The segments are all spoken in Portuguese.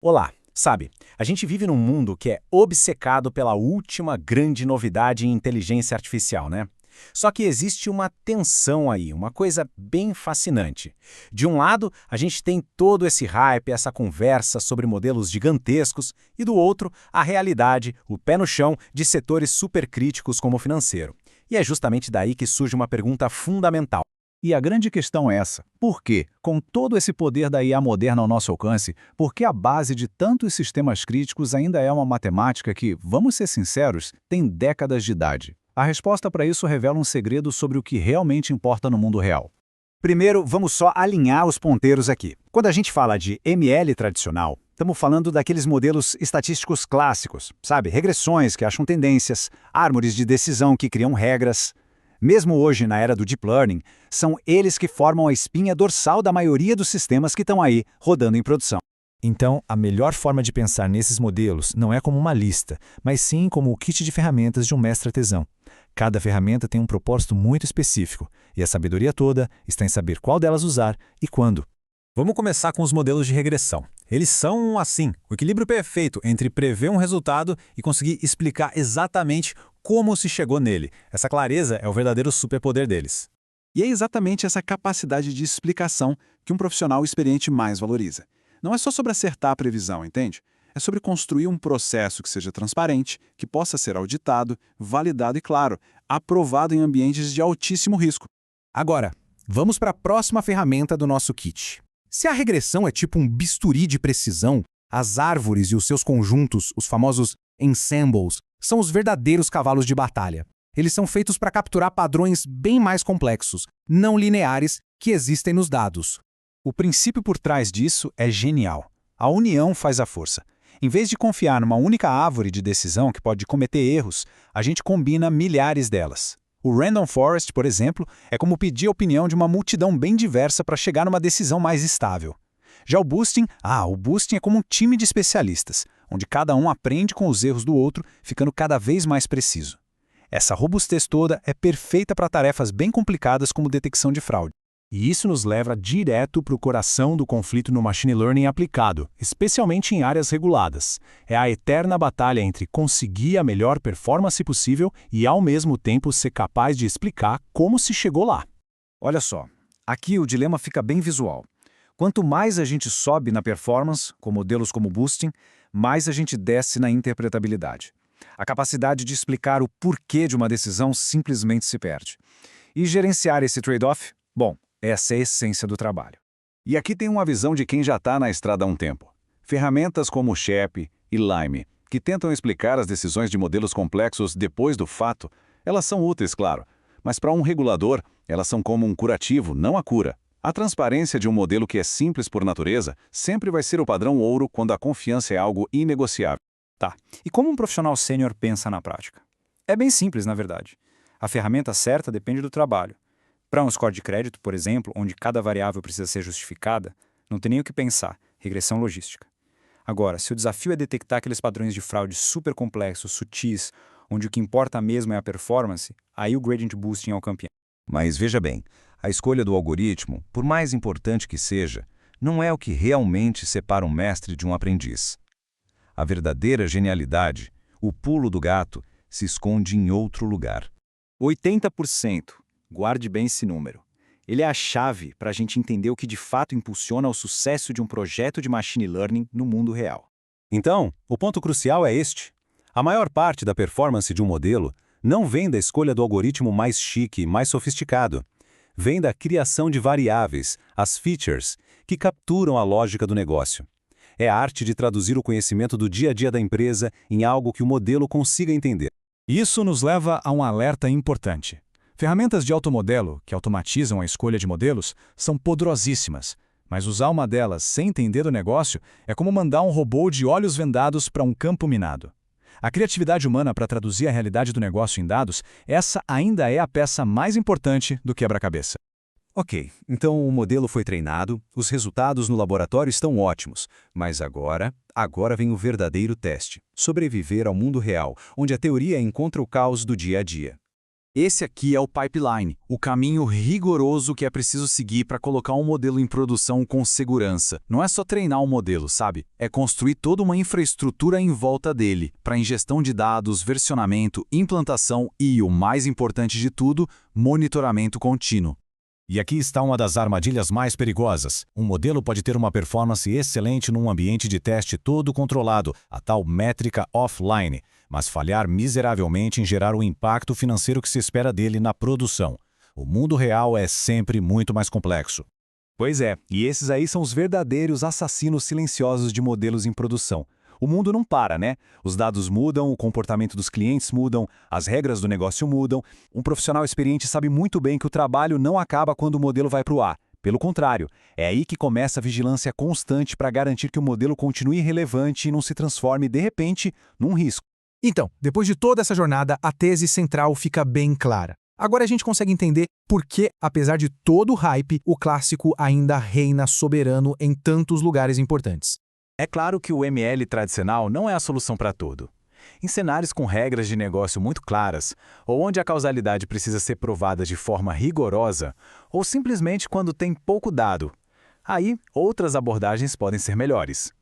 Olá, sabe, a gente vive num mundo que é obcecado pela última grande novidade em inteligência artificial, né? Só que existe uma tensão aí, uma coisa bem fascinante. De um lado, a gente tem todo esse hype, essa conversa sobre modelos gigantescos, e do outro, a realidade, o pé no chão de setores supercríticos como o financeiro. E é justamente daí que surge uma pergunta fundamental. E a grande questão é essa: por quê? Com todo esse poder da IA moderna ao nosso alcance, por que a base de tantos sistemas críticos ainda é uma matemática que, vamos ser sinceros, tem décadas de idade? A resposta para isso revela um segredo sobre o que realmente importa no mundo real. Primeiro, vamos só alinhar os ponteiros aqui. Quando a gente fala de ML tradicional, estamos falando daqueles modelos estatísticos clássicos, sabe? Regressões que acham tendências, árvores de decisão que criam regras. Mesmo hoje, na era do Deep Learning, são eles que formam a espinha dorsal da maioria dos sistemas que estão aí, rodando em produção. Então, a melhor forma de pensar nesses modelos não é como uma lista, mas sim como o kit de ferramentas de um mestre artesão. Cada ferramenta tem um propósito muito específico, e a sabedoria toda está em saber qual delas usar e quando. Vamos começar com os modelos de regressão. Eles são, assim, o equilíbrio perfeito entre prever um resultado e conseguir explicar exatamente como se chegou nele. Essa clareza é o verdadeiro superpoder deles. E é exatamente essa capacidade de explicação que um profissional experiente mais valoriza. Não é só sobre acertar a previsão, entende? É sobre construir um processo que seja transparente, que possa ser auditado, validado e, claro, aprovado em ambientes de altíssimo risco. Agora, vamos para a próxima ferramenta do nosso kit. Se a regressão é tipo um bisturi de precisão, as árvores e os seus conjuntos, os famosos ensembles, são os verdadeiros cavalos de batalha. Eles são feitos para capturar padrões bem mais complexos, não lineares, que existem nos dados. O princípio por trás disso é genial. A união faz a força. Em vez de confiar numa única árvore de decisão que pode cometer erros, a gente combina milhares delas. O Random Forest, por exemplo, é como pedir a opinião de uma multidão bem diversa para chegar numa decisão mais estável. Já o boosting é como um time de especialistas, onde cada um aprende com os erros do outro, ficando cada vez mais preciso. Essa robustez toda é perfeita para tarefas bem complicadas como detecção de fraude. E isso nos leva direto para o coração do conflito no machine learning aplicado, especialmente em áreas reguladas. É a eterna batalha entre conseguir a melhor performance possível e, ao mesmo tempo, ser capaz de explicar como se chegou lá. Olha só, aqui o dilema fica bem visual. Quanto mais a gente sobe na performance, com modelos como Boosting, mais a gente desce na interpretabilidade. A capacidade de explicar o porquê de uma decisão simplesmente se perde. E gerenciar esse trade-off? Bom, essa é a essência do trabalho. E aqui tem uma visão de quem já está na estrada há um tempo. Ferramentas como Shep e Lime, que tentam explicar as decisões de modelos complexos depois do fato, elas são úteis, claro, mas para um regulador, elas são como um curativo, não a cura. A transparência de um modelo que é simples por natureza sempre vai ser o padrão ouro quando a confiança é algo inegociável. Tá, e como um profissional sênior pensa na prática? É bem simples, na verdade. A ferramenta certa depende do trabalho. Para um score de crédito, por exemplo, onde cada variável precisa ser justificada, não tem nem o que pensar, regressão logística. Agora, se o desafio é detectar aqueles padrões de fraude super complexos, sutis, onde o que importa mesmo é a performance, aí o gradient boosting é o campeão. Mas veja bem, a escolha do algoritmo, por mais importante que seja, não é o que realmente separa um mestre de um aprendiz. A verdadeira genialidade, o pulo do gato, se esconde em outro lugar. 80%. Guarde bem esse número. Ele é a chave para a gente entender o que de fato impulsiona o sucesso de um projeto de machine learning no mundo real. Então, o ponto crucial é este. A maior parte da performance de um modelo não vem da escolha do algoritmo mais chique, mais sofisticado. Vem da criação de variáveis, as features, que capturam a lógica do negócio. É a arte de traduzir o conhecimento do dia a dia da empresa em algo que o modelo consiga entender. Isso nos leva a um alerta importante. Ferramentas de automodelo, que automatizam a escolha de modelos, são poderosíssimas, mas usar uma delas sem entender o negócio é como mandar um robô de olhos vendados para um campo minado. A criatividade humana para traduzir a realidade do negócio em dados, essa ainda é a peça mais importante do quebra-cabeça. Ok, então o modelo foi treinado, os resultados no laboratório estão ótimos, mas agora vem o verdadeiro teste: sobreviver ao mundo real, onde a teoria encontra o caos do dia a dia. Esse aqui é o pipeline, o caminho rigoroso que é preciso seguir para colocar um modelo em produção com segurança. Não é só treinar um modelo, sabe? É construir toda uma infraestrutura em volta dele, para ingestão de dados, versionamento, implantação e, o mais importante de tudo, monitoramento contínuo. E aqui está uma das armadilhas mais perigosas. Um modelo pode ter uma performance excelente num ambiente de teste todo controlado, a tal métrica offline, mas falhar miseravelmente em gerar o impacto financeiro que se espera dele na produção. O mundo real é sempre muito mais complexo. Pois é, e esses aí são os verdadeiros assassinos silenciosos de modelos em produção. O mundo não para, né? Os dados mudam, o comportamento dos clientes mudam, as regras do negócio mudam. Um profissional experiente sabe muito bem que o trabalho não acaba quando o modelo vai para o ar. Pelo contrário, é aí que começa a vigilância constante para garantir que o modelo continue relevante e não se transforme, de repente, num risco. Então, depois de toda essa jornada, a tese central fica bem clara. Agora a gente consegue entender por que, apesar de todo o hype, o clássico ainda reina soberano em tantos lugares importantes. É claro que o ML tradicional não é a solução para tudo. Em cenários com regras de negócio muito claras, ou onde a causalidade precisa ser provada de forma rigorosa, ou simplesmente quando tem pouco dado, aí outras abordagens podem ser melhores.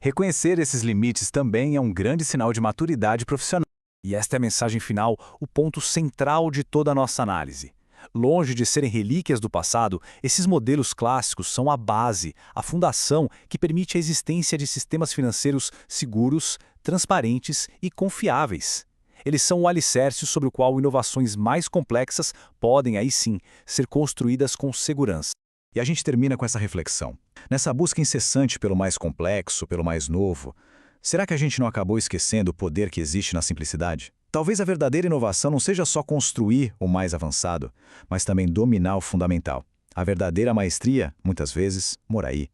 Reconhecer esses limites também é um grande sinal de maturidade profissional. E esta é a mensagem final, o ponto central de toda a nossa análise. Longe de serem relíquias do passado, esses modelos clássicos são a base, a fundação que permite a existência de sistemas financeiros seguros, transparentes e confiáveis. Eles são o alicerce sobre o qual inovações mais complexas podem, aí sim, ser construídas com segurança. E a gente termina com essa reflexão. Nessa busca incessante pelo mais complexo, pelo mais novo, será que a gente não acabou esquecendo o poder que existe na simplicidade? Talvez a verdadeira inovação não seja só construir o mais avançado, mas também dominar o fundamental. A verdadeira maestria, muitas vezes, mora aí.